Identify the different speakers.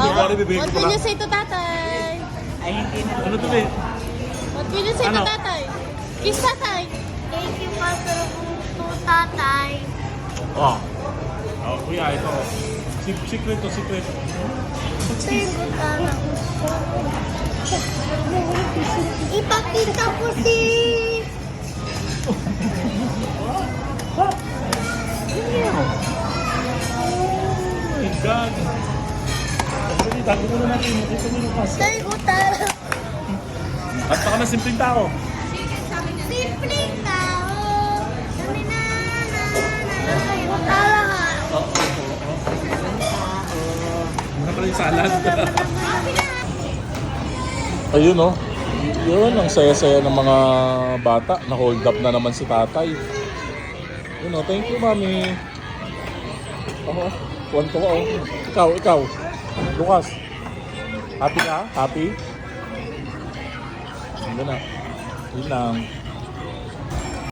Speaker 1: Pare, bibigay
Speaker 2: What
Speaker 1: ko
Speaker 2: will
Speaker 1: pala.
Speaker 2: you say to tatay?
Speaker 3: Ay, hindi na.
Speaker 1: Ano to eh?
Speaker 2: What will you say
Speaker 1: Ano?
Speaker 2: to tatay? Kiss tatay.
Speaker 4: Thank you, Pastor, to tatay.
Speaker 1: Oh. Oh, kuya, ito. Secret to secret.
Speaker 4: Thank you, tatay. Ipakita ko si...
Speaker 1: Oh my God. Actually, tago muna natin. Makita mo yung pass.
Speaker 4: Thank you, tatay.
Speaker 1: At baka na simpleng tao.
Speaker 4: Simpleng tao. Thank you, tatay.
Speaker 1: Muna pala yung salad. Ayun oh. Yun, ang saya-saya ng mga bata. Na-hold up na naman si tatay. Yun oh, thank you, mami. Ako, tuwan-tuwa oh. Ikaw. Lukas. Happy ka? Happy? Yun na. Yun lang.